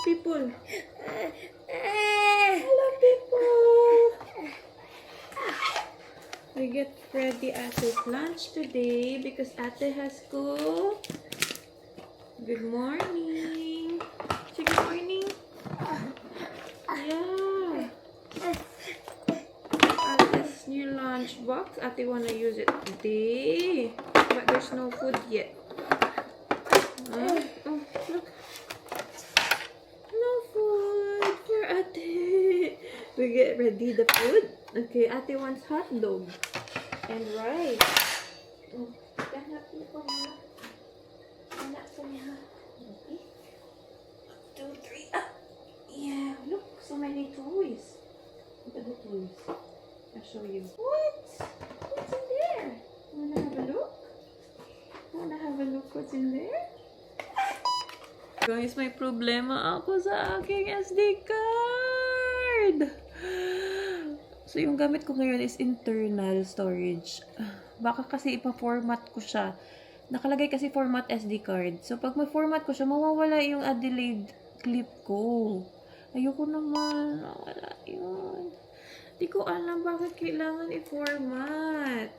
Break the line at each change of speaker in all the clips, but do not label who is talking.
people. Hello, people. We get ready Ate's lunch today because Ate has school. Good morning. Say good morning. Yeah. Ate's new lunch box. Ate wanna use it today, but there's no food yet. Oh, look. No food for Ate. We get ready the food. Okay, Ate wants hot dog and rice. Oh, ganap niyo po mga. Ganap po niya. Okay. 1, 2, 3. Up. Yeah, look, so many toys. Look at the toys. I'll show you. What? What's in there? Wanna have a look? Wanna have a look what's in there? Guys, may problema ako sa aking SD card. So, yung gamit ko ngayon is internal storage. Baka kasi ipa-format ko siya. Nakalagay kasi format SD card. So, pag ma-format ko siya, mawawala yung Adelaide clip ko. Ayoko naman. Wala yun. Di ko alam bakit kailangan i-format.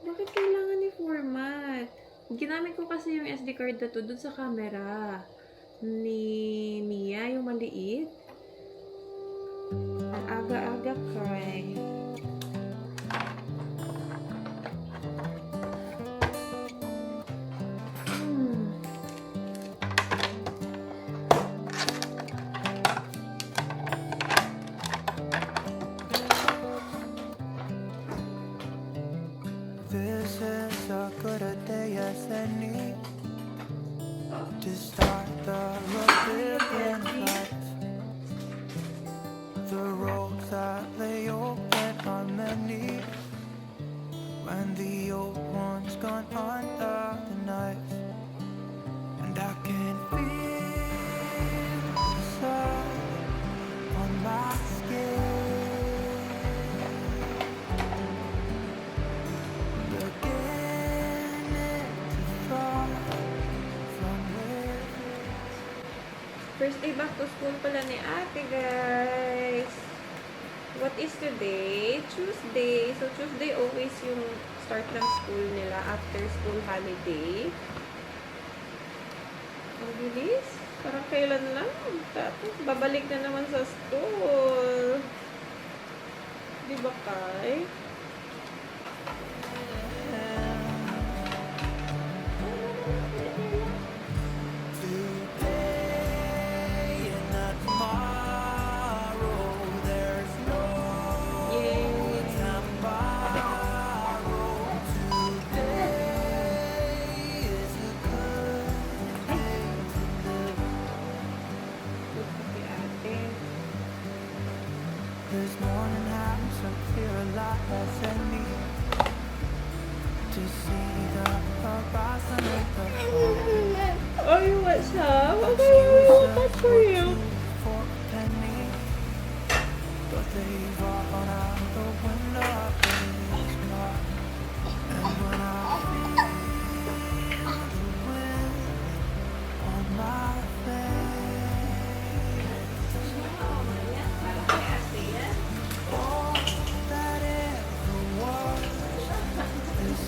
Bakit kailangan i-format? Ginamit ko kasi yung SD card na to dun sa camera ni Mia, yung maliit. Ang aga-aga cry.
This is a good a day as any to start the rebellion life. The roads that lay open are many when the old one's gone under the knife, and I can feel the sun on my skin.
First day back to school pala ni Ate, guys. What is today? Tuesday. So, Tuesday always yung start ng school nila after school holiday. Ang bilis. Parang kailan lang. Tapos, babalik na naman sa school. Di ba, Kai?
This morning happens up here a lot less than me to see the horizon of the fall.
Oh, you want some? Okay, I'll touch for you.
For a penny, but they've all gone out the window of this car. And when I feel the wind on my face, all that ever was is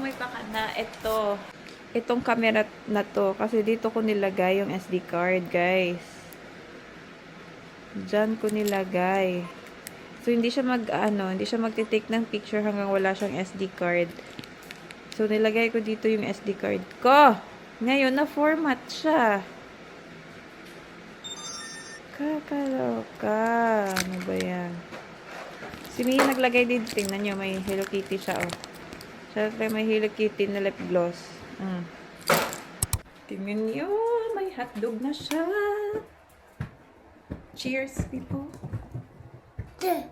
may pakana. Itong camera na to. Kasi dito ko nilagay yung SD card, guys. Diyan ko nilagay. So, hindi siya hindi siya magte-take ng picture hanggang wala siyang SD card. So, nilagay ko dito yung SD card ko. Ngayon, na-format siya. Kakaloka. Ano ba yan? Si Mia naglagay din. Tingnan nyo, may Hello Kitty siya, oh. Siyempre, may Hello Kitty na lip gloss. Tingnan nyo, may hotdog na siya. Cheers, people. Cheers!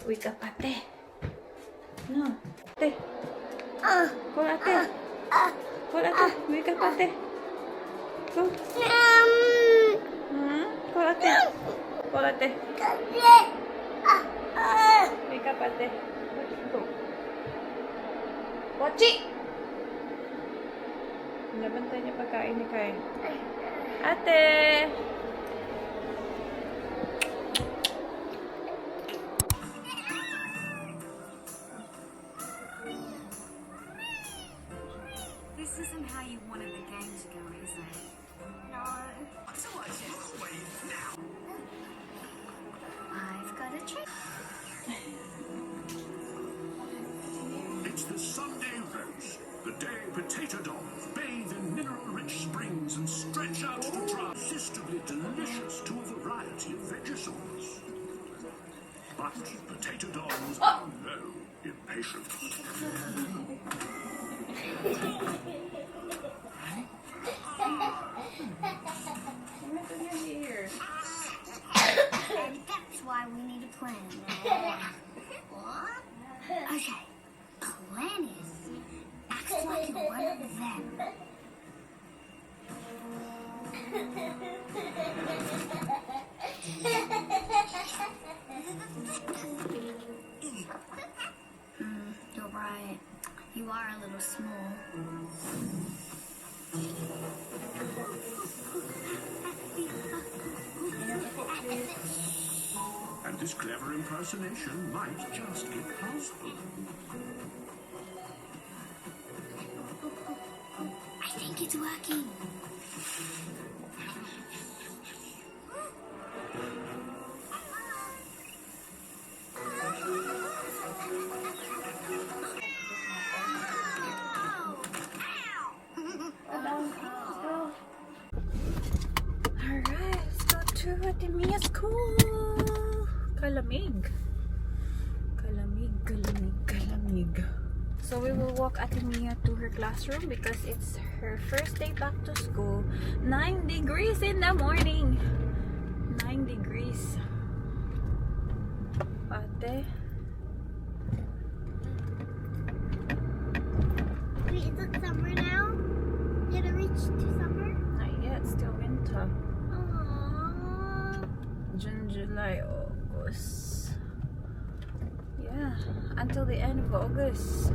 Uy ka, ate. No. Ate. Call ate. Call ate. Uy ka, ate. Go. Call ate. Call ate. Uy ka, ate. Go. Pochi! Nabantay niya pagkain ni Kai. Ate!
This isn't how you wanted the game to go, is it? No. So I just wait now. I've got a trick.
It's the Sunday roast, the day potato dogs bathe in mineral-rich springs and stretch out to dry, irresistibly delicious to a variety of vegetables. But potato dogs are no impatient.
And that's why we need a plan. What? Okay. Plan is act like you're one of them. You're right. You are a little small.
And this clever impersonation might just get past them.
I think it's working.
Alright, let's go to Ate Mia's school. Kalamig. Kalamig, kalamig, kalamig. So we will walk Ate Mia to her classroom because it's her first day back to school. 9 degrees in the morning. 9 degrees. Ate.
Wait, is it summer now? Did it reach to summer?
Not yet, still winter.
Aww.
June, July, August. Yeah, until the end of August.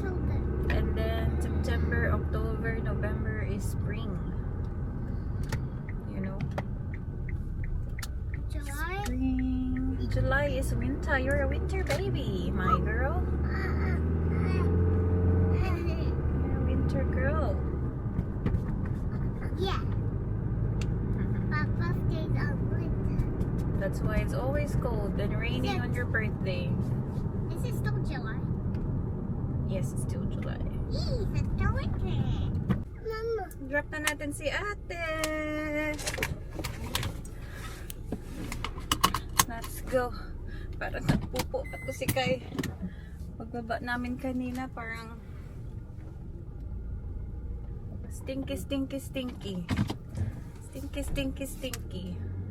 Till then.
And then September, October, November is spring. You know?
July?
Spring. July is winter. You're a winter baby, my girl. You're a winter girl.
Yeah. My birthday's on winter.
That's why it's always cold and raining on your birthday.
Is it still July?
Yes, it's still July.
Yee, it's still winter. Mama.
Drop na natin si ate. Let's go. Parang nagpupo ako si Kai. Pagbaba namin kanina parang stinky, stinky, stinky. Stinky, stinky, stinky.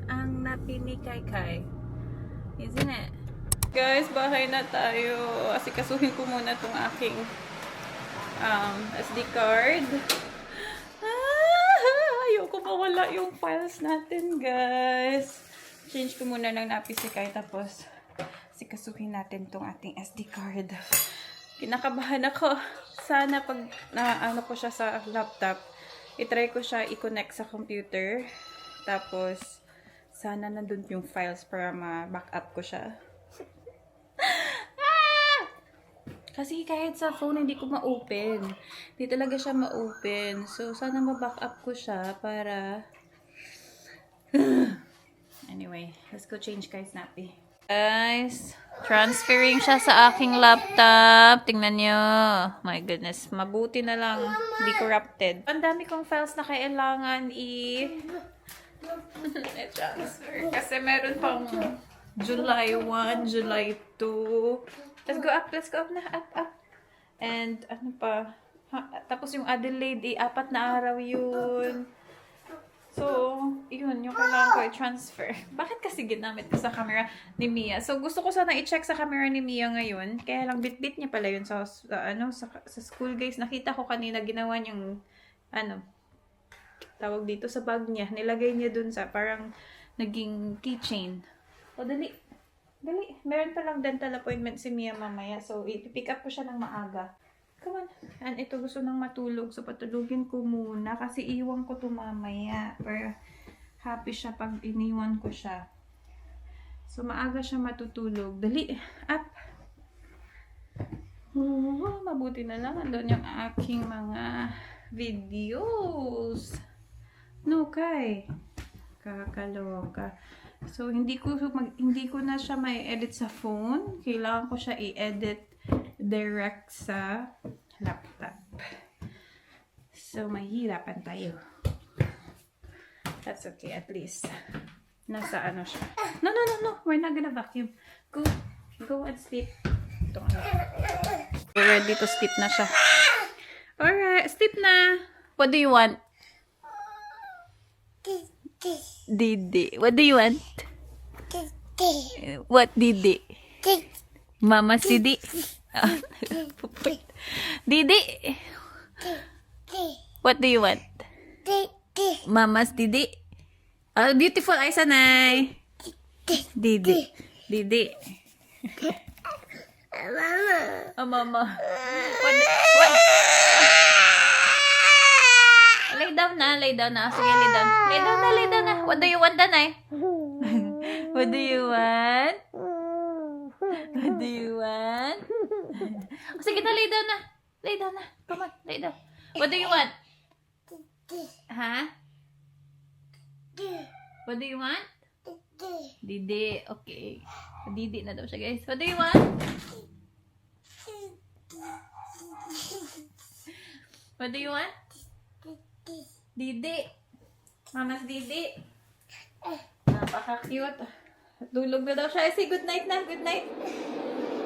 Ang napi ni Kai Kai. Isn't it? Guys, bahay na tayo. Asikasuhin ko muna tong aking SD card. Ayoko mawala yung files natin, guys. Change ko muna ng napi si Kai, tapos sikasuhin natin tong ating SD card. Kinakabahan ako. Sana pag ano ko siya sa laptop, itry ko siya i-connect sa computer. Tapos, sana nandun yung files para ma-backup ko siya. Kasi kahit sa phone, hindi ko ma-open. Hindi talaga siya ma-open. So, sana ma-back up ko siya para... Anyway, let's go change kay Snappy. Guys, transferring siya sa aking laptop. Tingnan nyo. My goodness, mabuti na lang. Hindi corrupted. Ang dami kong files na kailangan i-transfer. Kasi meron pang July 1, July 2. Let's go up na, up. And, ano pa, tapos yung Adelaide, 4 na araw yun. So, yun, yung kailangan ko i-transfer. Bakit kasi ginamit ko sa camera ni Mia? So, gusto ko sana i-check sa camera ni Mia ngayon. Kaya lang, bit-bit niya pala yun sa school, guys. Nakita ko kanina, ginawa niyang, tawag dito sa bag niya. Nilagay niya dun sa parang naging keychain. O, dali. Meron palang dental appointment si Mia mamaya. So, i-pick up ko siya ng maaga. Come on. And ito gusto nang matulog. So, patulugin ko muna. Kasi iwan ko to mamaya. Para happy siya pag iniwan ko siya. So, maaga siya matutulog. Dali. Up. Mabuti na lang. Andun yung aking mga videos. No, Kai. Kakaloka. So, hindi ko na siya may edit sa phone. Kailangan ko siya i-edit direct sa laptop. So, mahirapan tayo. That's okay, at least. Nasa ano siya. No. We're not gonna vacuum. Go and sleep. Ito nga. We're ready to sleep na siya. Alright, sleep na. What do you want? Didi. What do you want? What Didi? Mama's Didi. Didi. What do you want? Mama's Didi. Oh, beautiful eyes, Anay. Didi. Didi. Oh, Mama. What? Lay down na. Sige, lay down. Lay down na. What do you want, Anay? What do you want? What do you want? Oh, sige na, lay down na. Come on, lay down. What do you want? Ha? What do you want? Didi. Okay. Didi na daw siya, guys. What do you want? What do you want? Didi. Mama's Didi. Napaka-cute. Tulog na daw siya. Say good night na. Good night.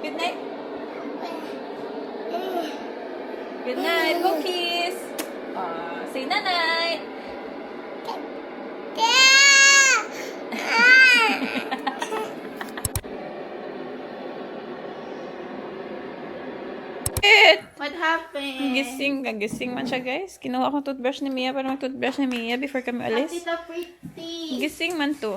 Good night. Good night. Go kiss. Say night. What happened? Gising man siya, guys. Kinuha ko toothbrush ni Mia para mag-toothbrush ni Mia before kami alis. Gising man to.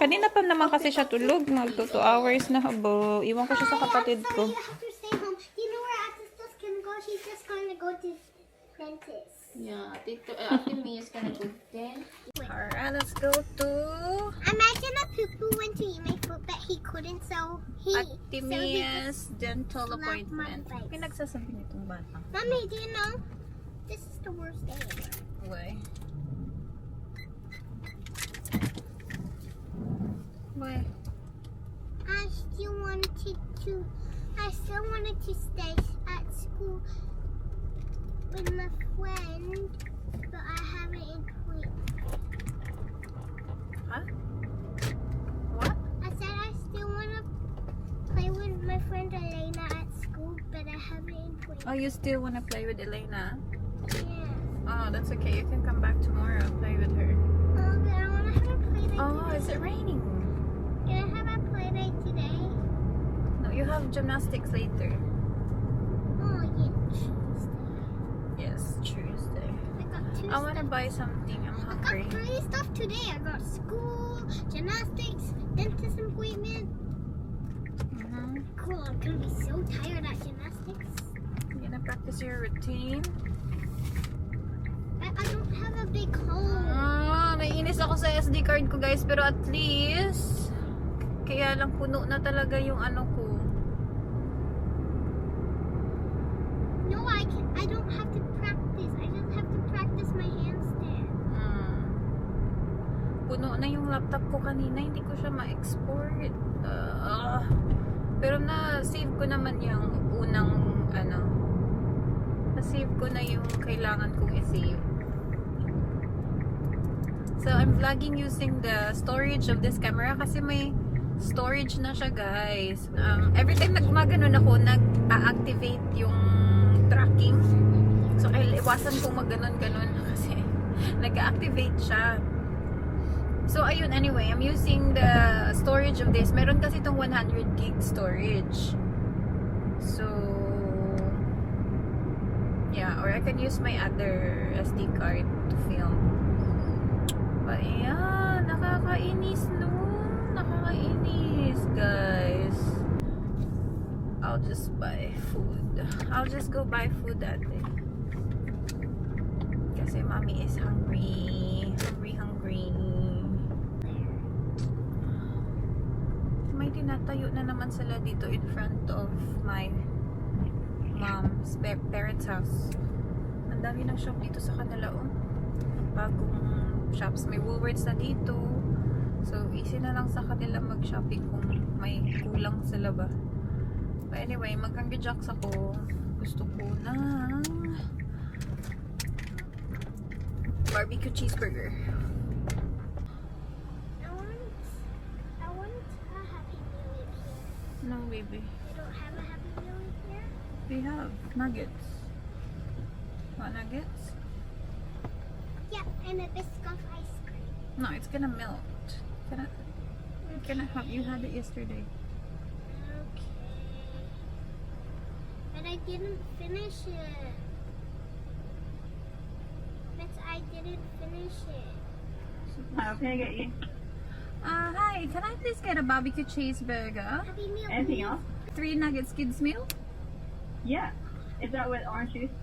Kanina pa naman kasi siya tulog. Mag 2 hours na habo. Iwan ko siya sa kapatid ko.
You have to stay home. You know where Attis's can go? She's just going to go to dentist.
Yeah, Ate Mia's gonna go then. Alright, let's go to
Imagine if Poo went to eat my foot, but he couldn't, so he...
Ate Mia's dental appointment.
my legs.
Pinagsasabi nitong bata.
Mommy, do you know? This is the worst day ever.
Why? Why?
I still wanted to stay at school with my friend, but I haven't in point.
Huh? What?
I said I still want to play with my friend Elena at school, but I haven't in point.
Oh, you still want to play with Elena?
Yeah.
Oh, that's okay. You can come back tomorrow and play with her.
Oh, but I want to have a play date
Oh,
today.
is it raining?
Can I have a play date today?
No, you have gymnastics later.
Oh, yeah, Tuesday.
Yes, Tuesday.
I got two
I want to
stuff.
buy something. I'm
I
hungry.
got 3 stuff today. I got school, gymnastics, dentist appointment. Cool, I'm gonna be so tired at gymnastics.
You gonna practice your routine?
I don't have a big hole.
May inis ako sa SD card ko, guys, pero at least kaya lang puno na talaga yung ano ko.
don't have to practice. I just have to practice my handstand.
Puno na yung laptop ko kanina, hindi ko siya ma-export. Pero na-save ko naman yung unang na-save ko na yung kailangan kong i-save. So I'm vlogging using the storage of this camera kasi may storage na siya, guys. Every time nagmaganon ako, nag-activate yung tracking. So iwasan kong magganon-ganon kasi nag-activate siya. So ayun, anyway, I'm using the storage of this. Meron kasi itong 100 gig storage. So yeah, or I can use my other SD card to film. But yeah, nakakainis no. Nakakainis, guys. I'll just buy food. I'll just go buy food that day. Kasi mommy is hungry. Hungry. May tinatayo na naman sila dito in front of my mom's parents' house. Ang dami ng shop dito sa kanila, oh. Bagong shops. May Woolworths na dito. So, easy na lang sa kanila mag-shopping kung may kulang sila ba. But anyway, mag-Hungry Jacks ako. Gusto ko ng barbecue cheeseburger.
I want a Happy Meal in here.
No, baby.
We don't have a Happy Meal in here?
We have nuggets. Want nuggets?
Yeah, and a Biscoff ice cream.
No, it's gonna melt. You had it yesterday.
Okay. But I didn't finish it. But I didn't finish it.
How can I get you?
Hi, can I please get a barbecue cheeseburger?
Happy Meal.
Anything else?
3 nuggets kids meal?
Yeah. Is that with orange juice?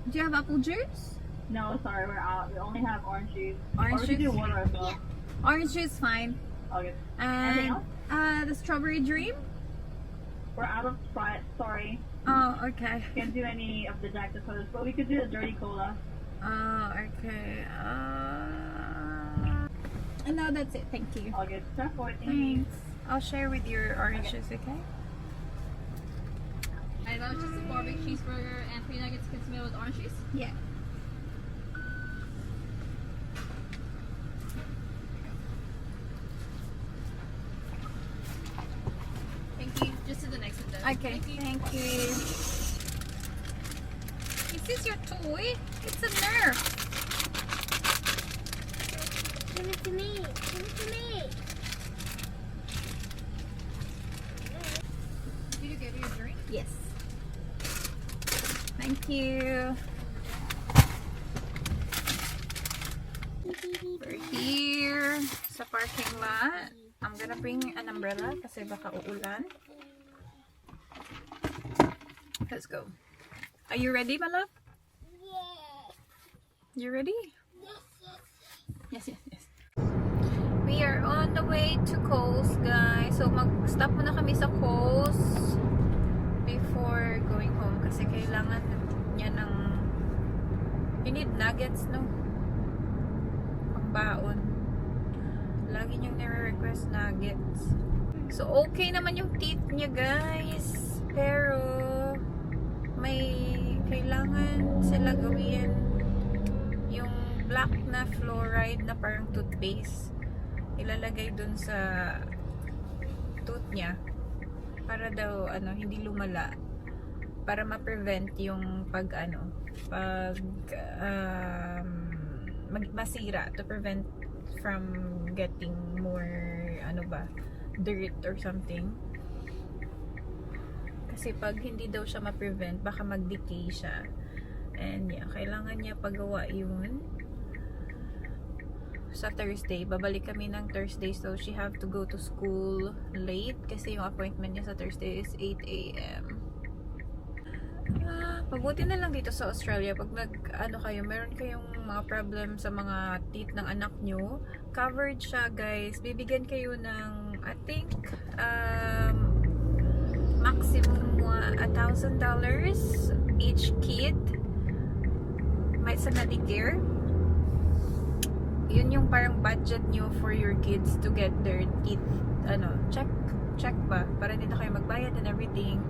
Do you have apple juice?
No, sorry, we're out. We only have orange juice.
Orange
or we could do
juice?
water as well.
Orange juice, fine.
Okay. Anything
And
else?
the strawberry dream?
We're out of Sprite. Sorry.
Oh, okay.
Can't do any of the Jack Dakotas, but we could do the dirty cola.
Oh, okay. No, that's it. Thank you.
All good. Start for it.
Thanks. I'll share with your orange juice, okay?
I love just a barbecue cheeseburger and 3 nuggets kids meal with orange juice.
Yeah.
Thank you. Just to the next one. then.
Okay, thank you. Is this your toy? It's a Nerf.
Give it to me. Give it to me.
Did you get your drink?
Yes. Thank you. We're here sa parking lot. I'm gonna bring an umbrella kasi baka uulan. Let's go. Are you ready, my love?
Yeah.
You ready?
Yes, yes.
Yes. We are on the way to Kohl's, guys. So, mag-stop muna kami sa Kohl's before going home kasi kailangan niya ng you need nuggets, no? Pangbaon. Lagi niyang nire-request nuggets. So, okay naman yung teeth niya, guys. Pero, may kailangan sila gawin yung black na fluoride na parang toothpaste. Ilalagay dun sa tooth niya para daw hindi lumala, para ma-prevent yung masira, to prevent from getting more dirt or something. Kasi pag hindi daw siya ma-prevent, baka mag-decay siya. And yeah, kailangan niya pagawa yun sa Thursday. Babalik kami ng Thursday, so she have to go to school late kasi yung appointment niya sa Thursday is 8 AM. Pabuti na lang dito sa Australia, pag meron kayong mga problem sa mga teeth ng anak nyo, covered siya, guys. Bibigyan kayo ng, I think, maximum $1,000 each kid May sa Medicare. Yun yung parang budget nyo for your kids to get their teeth, check ba? Para hindi na kayo magbayad and everything.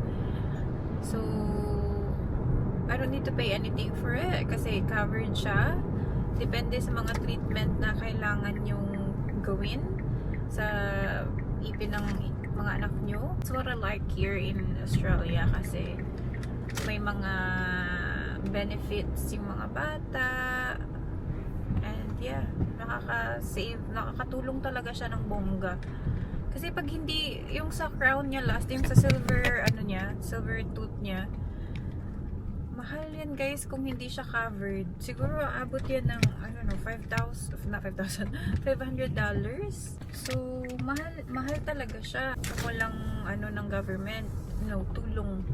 So, I don't need to pay anything for it kasi covered siya. Depende sa mga treatment na kailangan yung gawin sa ipin ng mga anak nyo. That's what I like here in Australia kasi may mga benefits yung mga bata. And yeah, nakakatulong talaga siya ng bongga. Kasi pag hindi, yung sa crown niya last, yung sa silver tooth niya, mahal yan guys kung hindi siya covered. Siguro abot yan ng, I don't know, $500. So, mahal talaga siya. Kung walang, ng government, tulong.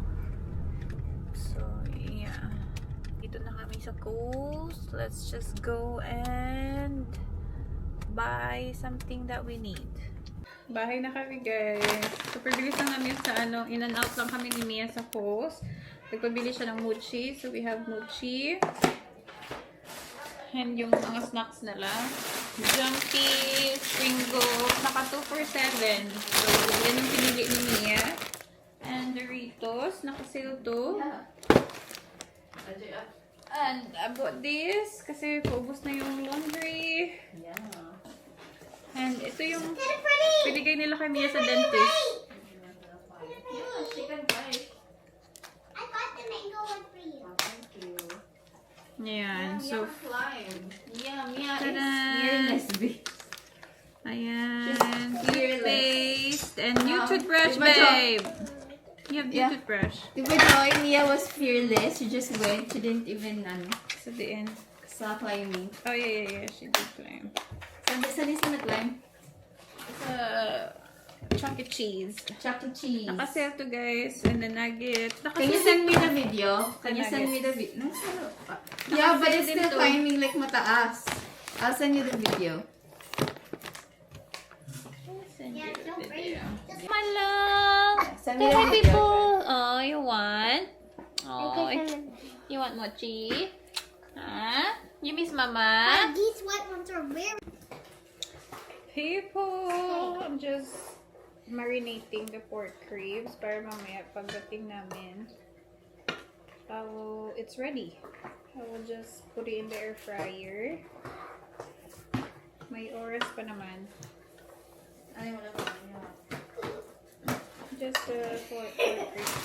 So, yeah. Dito na kami sa coast. Let's just go and buy something that we need. Bahay na kami guys. Super bilis lang namin sa in and out lang kami ni Mia sa coast. Nagpabili siya ng mochi. So, we have mochi. And yung mga snacks nila. Jumpy, Springo. Naka 2 for $7. So, yan yung pinili ni Mia. And Doritos. Naka-sale to. And I bought this. Kasi paubos na yung laundry. And ito yung binigay nila kay Mia sa dentist. Ayan. So, fearless. Ayan. Toothpaste. And new toothbrush, babe. You have new toothbrush.
Diba Joy, Mia was fearless. She just went. She didn't even,
Sa the end.
sa climbing.
Oh, yeah. She did climb.
Saan isa nag-climb?
Sa Chuck E. Cheese.
Chuck E. Cheese.
Naka-sale to guys. And the nuggets.
Can you send me the video? Can you send me the video? Yeah, but it's still climbing like mataas. I'll send you the video.
Hello!
Send me the video.
Oh, you want? Oh, you want mochi? Huh? You miss mama?
These white ones are very.
People, I'm just marinating the pork ribs para mamaya pagdating namin. It's ready. I will just put it in the air fryer. May oras pa naman. Just pork ribs.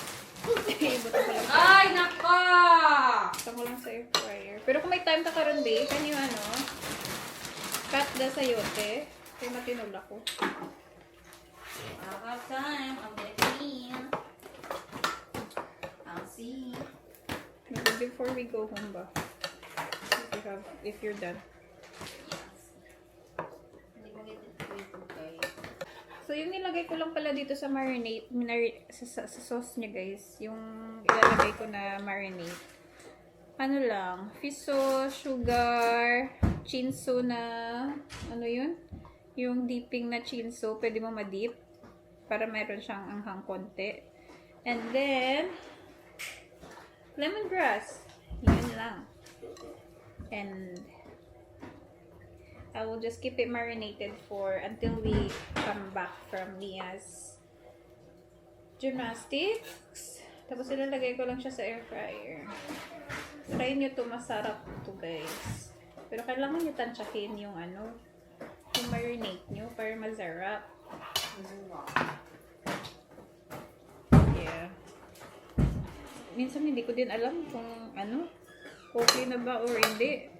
Ay, nako!
Ito ko lang sa air fryer. Pero kung may time ka karon ba, can you cut the sayote? Kaya matinula ko.
Time. I'm gonna clean. I'll see.
Maybe before we go home ba? If you're done. So, yung nilagay ko lang pala dito sa sa sauce niya guys. Yung ilalagay ko na marinade. Ano lang, fish sauce, sugar, chinso na, yun? Yung dipping na chinso, pwede mo ma-dip para meron siyang anghang konti. And then, lemongrass. Yun lang. And, I will just keep it marinated until we come back from Mia's gymnastics. Tapos ilalagay ko lang siya sa air fryer. Try nyo to, masarap to guys. Pero kailangan nyo tansyahin yung yung marinate nyo para masarap. Yeah. Minsan hindi ko din alam kung okay na ba or hindi.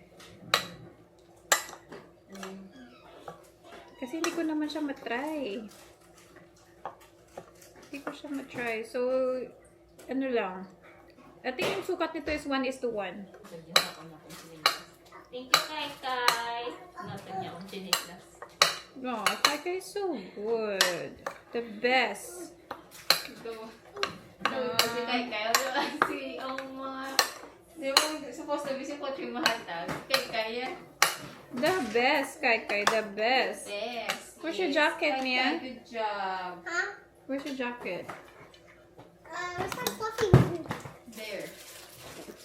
Kasi hindi ko naman siya matry. So, lang. I think yung sukat nito is 1:1.
Thank you, Kai. Natan niya akong chiniklas.
No, Kai is so good. The best.
Kasi Kai, kasi ang mga... Di ba, supposed to be si Potri mahatag. Kai,
The best, Kai. The best.
yes.
Where's your jacket, Mia?
Good job.
Huh?
Where's your jacket?
Where's my fluffy?
There.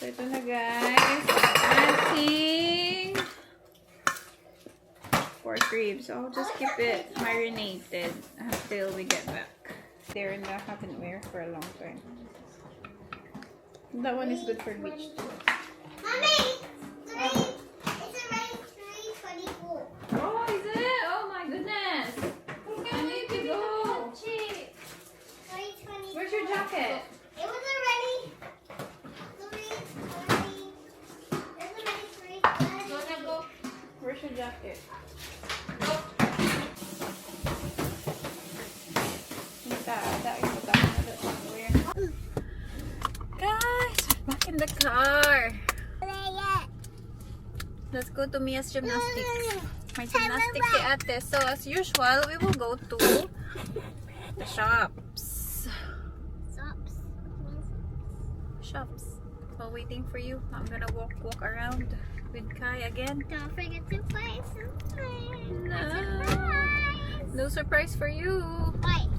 So So, ito na guys. Ating pork ribs. I'll just keep it marinated until we get back. They're in the haven't wear for a long time. That one is good for beach too.
Mommy! It's already 3:24.
Oh, is it? Oh my goodness. I need to go.
3:20.
Where's your jacket?
It was already 3:20. It was already 3:20.
Go na, go. Where's your jacket? Guys, we're back in the car. Let's go to Mia's gymnastics. My gymnastic kay ate. So as usual, we will go to the shops. Shops. While waiting for you, I'm gonna walk around with Kai again.
Don't forget to play some
No surprise for you.
Wait.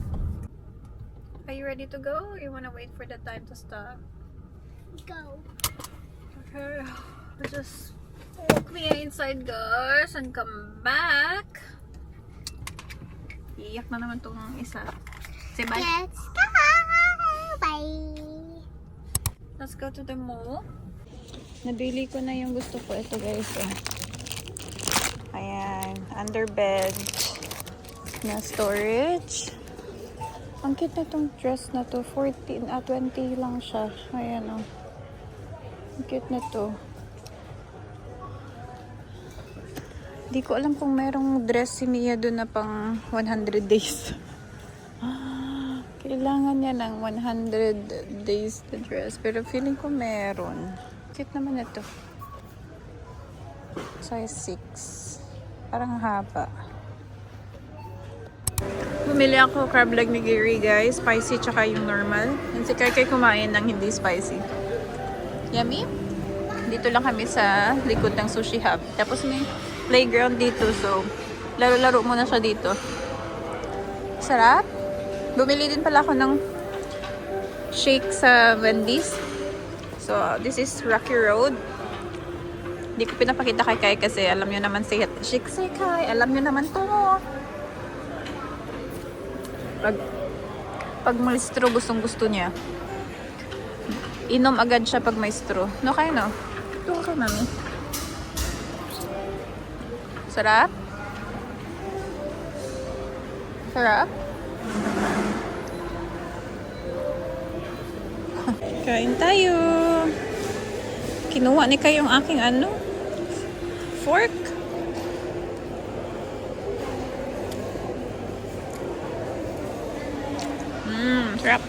Are you ready to go? Or you wanna wait for the time to stop?
Go.
Okay. I'll just walk me inside guys and come back. Iiyak na naman tong isa. Say bye.
Let's go. Bye.
Let's go to the mall. Nabili ko na yung gusto ko. Ito guys. Ayan. Under bed na storage. Ang cute na itong dress na to. 20 lang siya. Ayan o. Ang cute na to. Di ko alam kung merong dress si Mia doon na pang 100 days. Kailangan niya ng 100 days na dress. Pero feeling ko meron. Cute naman ito. Size 6. Parang haba. Bumili ako crab leg nigiri guys. Spicy tsaka yung normal. And si Kai kumain ng hindi spicy. Yummy? Dito lang kami sa likod ng sushi hub. Tapos may playground dito. So, laro-laro muna siya dito. Sarap. Bumili din pala ako ng shake sa Wendy's. So, this is Rocky Road. Hindi ko pinapakita kay Kai kasi alam nyo naman si shake si Kai. Alam nyo naman to. Pag may straw, gustong gusto niya. Inom agad siya pag may straw. No, kayo no? Ito ka, mami. Sarap? Sarap? Kain tayo. Kinuha ni kayo yung aking ano? Fork? Sarap.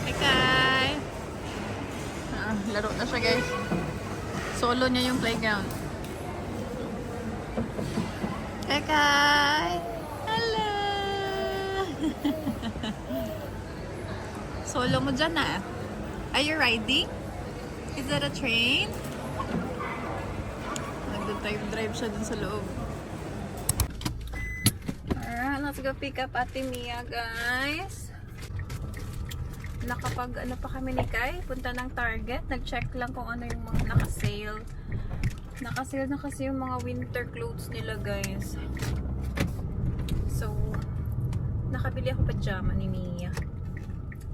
Hi, Kai. Laro na siya, guys. Solo niya yung playground. Hi, Kai. Hello. Solo mo dyan, ah. Are you riding? Is that a train? Nagda-drive siya dun sa loob. Alright, let's go pick up Ate Mia, guys. Nakapag ano pa kami ni Kai, punta ng Target. Nag-check lang kung ano yung mga naka-sale. Naka-sale na kasi yung mga winter clothes nila, guys. So, nakabili ako pajama ni Mia.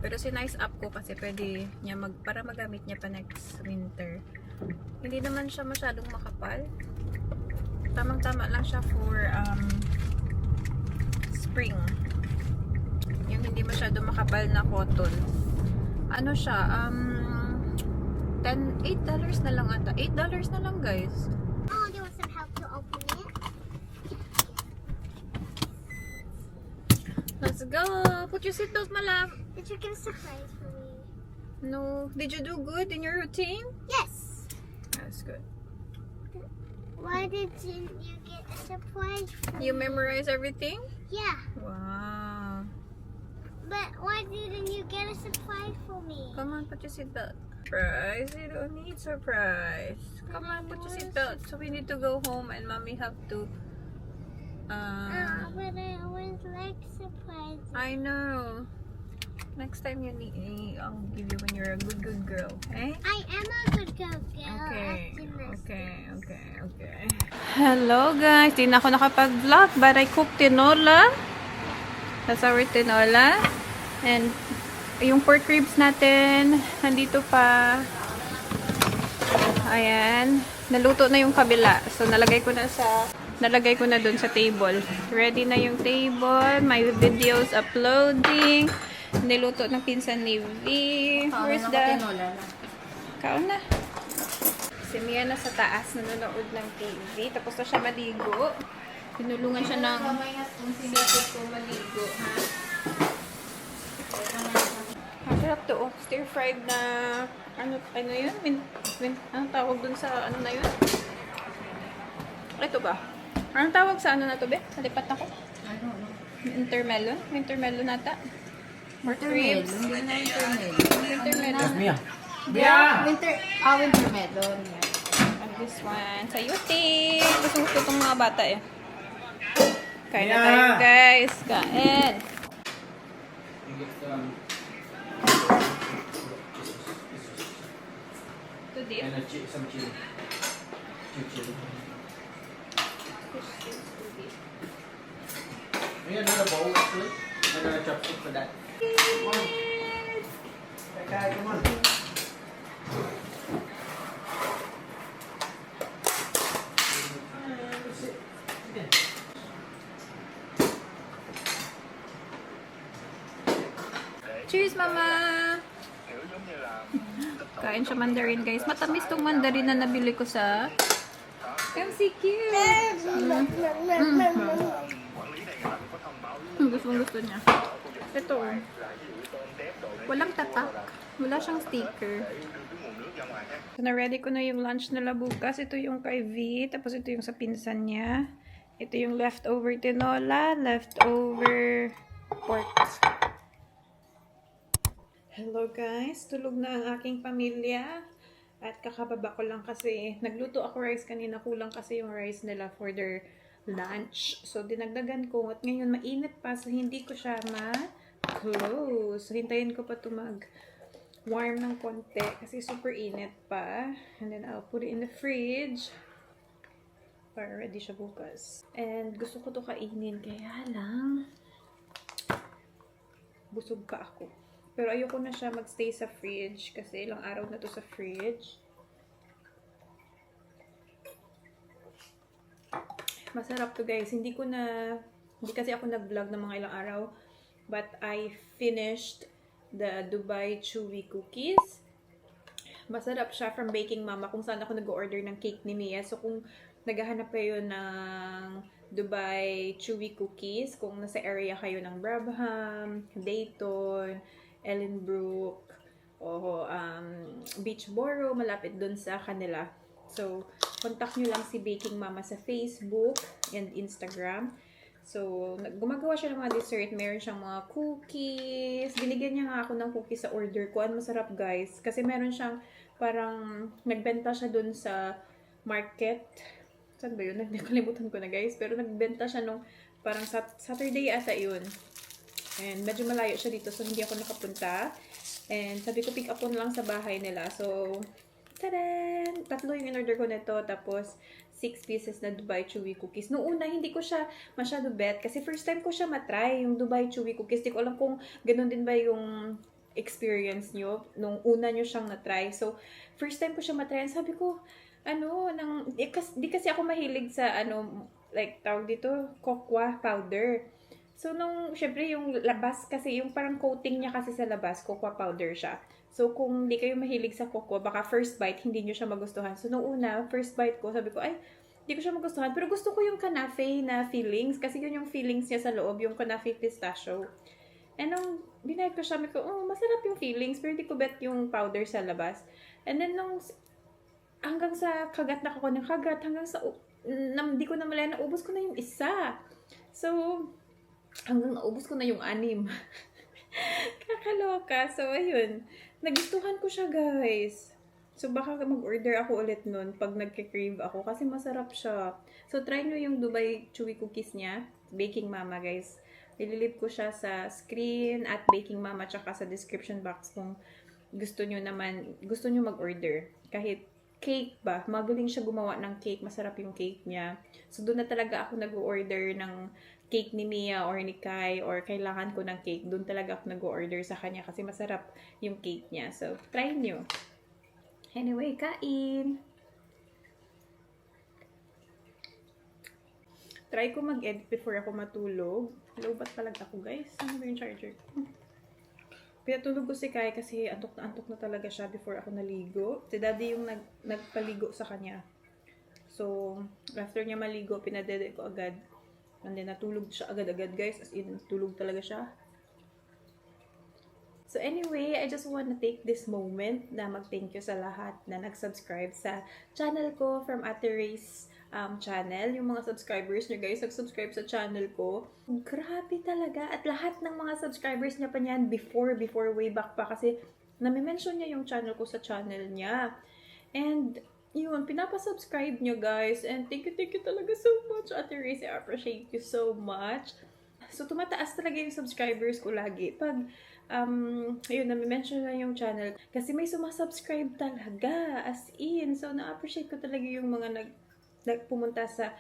Pero sinize up ko kasi pwede niya para magamit niya pa next winter. Hindi naman siya masyadong makapal. Tamang-tama lang siya for spring. Yung hindi masyadong makapal na cotton. Ano siya? $8 na lang ata. $8 na lang, guys.
Oh, do you want some help to open it?
Let's go! Put your seatbelt, my love.
Did you get a surprise for me?
No. Did you do good in your routine?
Yes.
That's good.
Why didn't you get a surprise for
You
me?
memorize everything?
Yeah.
Wow.
But why didn't you get a surprise for me?
Come on, put your seatbelt. Surprise. You don't need surprise. Come on, put your seatbelt. So we need to go home and mommy have to
But I always like surprises.
I know. Next time yun, I'll give you when you're a good girl, okay?
I am a good girl.
Okay. Hello guys, di na ako nakapag-vlog but I cooked tinola. That's our tinola. And yung pork ribs natin, nandito pa. Ayan. Naluto na yung kabila. So, nalagay ko na dun sa table. Ready na yung table. My videos uploading. Niluto ng pinsan ni V. Where's the... Kaon na. Si Mia na sa taas, nanonood ng TV. Tapos na siya maligo. Tinulungan siya ng sisip ko maligo, ha? Masarap to, oh. Stir-fried na... Ano yun? Anong tawag dun sa ano na yun? Ito ba? Anong tawag sa ano na to, be? Nalipat ako. Wintermelon? Wintermelon nata?
Wintermelon. Hindi na wintermelon.
Wintermelon.
Wintermelon.
And this one, sayuti. Gusto itong mga bata eh. Kain na tayo guys. Kain. Ito din.
Some chili. Chili. May another bowl actually. Another chopstick for that. Come on. Okay, come on.
Cheers, Mama! Kain siya mandarin, guys. Matamis tong mandarin na nabili ko sa MCQ. Gusto niya. Ito. Walang tatak. Wala siyang sticker. So, na-ready ko na yung lunch nila bukas. Ito yung kay V. Tapos ito yung sa pinsan niya. Ito yung leftover tinola. Leftover pork. Hello guys, tulog na ang aking pamilya at kakababa ko lang kasi nagluto ako rice kanina, kulang kasi yung rice nila for their lunch. So dinagdagan ko at ngayon mainit pa so hindi ko siya ma-close. So hintayin ko pa ito mag-warm ng konti kasi super init pa. And then I'll put it in the fridge para ready siya bukas. And gusto ko ito kainin kaya lang busog pa ako. Pero ayoko na siya magstay sa fridge kasi ilang araw na to sa fridge. Masarap to guys. Hindi kasi ako nag-vlog ng mga ilang araw. But I finished the Dubai Chewy Cookies. Masarap siya from Baking Mama kung saan ako nag-order ng cake ni Mia. So kung naghahanap kayo ng Dubai Chewy Cookies, kung nasa area kayo ng Brabham, Dayton, Ellenbrook, o Beachboro, malapit dun sa kanila. So, contact nyo lang si Baking Mama sa Facebook and Instagram. So, gumagawa siya ng mga dessert. Meron siyang mga cookies. Binigyan niya nga ako ng cookies sa order ko. Ang masarap guys. Kasi meron siyang parang nagbenta siya dun sa market. Saan ba yun? Nakalimutan ko na guys. Pero nagbenta siya nung parang Saturday ata yun. And medyo malayo siya dito so hindi ako nakapunta. And sabi ko pick up on lang sa bahay nila. So, tadan! 3 yung in-order ko nito. Tapos, 6 pieces na Dubai Chewy Cookies. Noong una, hindi ko siya masyado bet. Kasi first time ko siya matry, yung Dubai Chewy Cookies. Hindi ko alam kung ganun din ba yung experience nyo nung una nyo siyang natry. So, first time ko siya matry. And sabi ko, di kasi ako mahilig sa, like, tawag dito, cocoa powder. So, syempre, yung labas kasi, yung parang coating niya kasi sa labas, cocoa powder siya. So, kung di kayo mahilig sa cocoa, baka first bite, hindi nyo siya magustuhan. So, nung una, first bite ko, sabi ko, ay, hindi ko siya magustuhan. Pero gusto ko yung kanafe na fillings, kasi yun yung fillings niya sa loob, yung kanafe pistachio. And nung binayad ko siya, sabi ko, masarap yung fillings, pero hindi ko bet yung powder sa labas. And then, hanggang sa kagat na ako ng kagat, hanggang sa, hindi ko na malaya, naubos ko na yung isa. So, hanggang naubos ko na yung 6. Kakaloka. So, ayun. Nagustuhan ko siya, guys. So, baka mag-order ako ulit nun pag nagka-crave ako. Kasi masarap siya. So, try nyo yung Dubai Chewy Cookies niya. Baking Mama, guys. Ililip ko siya sa screen at Baking Mama tsaka sa description box kung gusto nyo mag-order. Kahit cake ba, magaling siya gumawa ng cake, masarap yung cake niya. So, doon na talaga ako nag-order ng cake ni Mia or ni Kai or kailangan ko ng cake. Doon talaga ako nag-order sa kanya kasi masarap yung cake niya. So, try nyo. Anyway, kain! Try ko mag-edit before ako matulog. Lobat palag ako, guys. Ano ba yung charger ko? Pinatulog ko si Kai kasi antok na talaga siya before ako naligo. Si Daddy yung nagpaligo sa kanya. So, after niya maligo, pinadede ko agad. And then, natulog siya agad-agad, guys. As in, tulog talaga siya. So, anyway, I just want to take this moment na mag-thank you sa lahat na nag-subscribe sa channel ko from Ate Ray's channel. Yung mga subscribers niya, guys, nag-subscribe sa channel ko. Grabe talaga. At lahat ng mga subscribers niya pa niyan before way back pa. Kasi, nami-mention niya yung channel ko sa channel niya. And, yun, pinapasubscribe niyo, guys. And thank you talaga so much, Ate Ray. I appreciate you so much. So, tumataas talaga yung subscribers ko lagi. Pag, ayun, nami-mention na yung channel. Kasi may sumasubscribe talaga. As in. So, na-appreciate ko talaga yung mga nagpumunta sa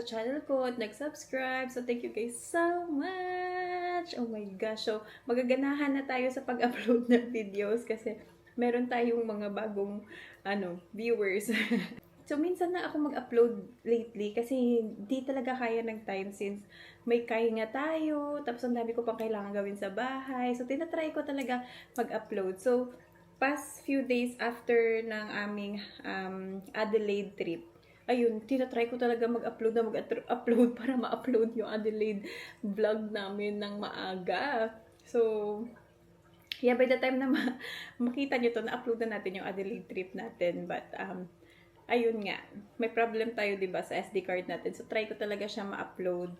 channel ko at nag-subscribe. So, thank you guys so much! Oh my gosh! So, magaganahan na tayo sa pag-upload ng videos kasi meron tayong mga bagong, viewers. So, minsan na ako mag-upload lately kasi di talaga kaya ng time since may kahinga tayo, tapos ang dami ko pang kailangan gawin sa bahay. So, tinatry ko talaga mag-upload. So, past few days after ng aming Adelaide trip, ayun, tinatry ko talaga mag-upload para ma-upload yung Adelaide vlog namin ng maaga. So, yeah, by the time na makita nyo to, na-upload na natin yung Adelaide trip natin. But, ayun nga, may problem tayo, diba, sa SD card natin. So, try ko talaga siya ma-upload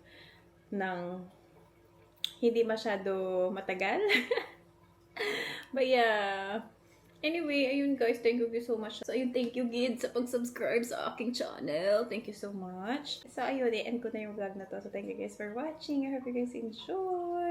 ng hindi masyado matagal. But, yeah. Anyway, ayun guys, thank you so much. So, ayun, thank you Gid sa pag-subscribe sa aking channel. Thank you so much. So, ayun, i-end ko na yung vlog na to. So, thank you guys for watching. I hope you guys enjoy.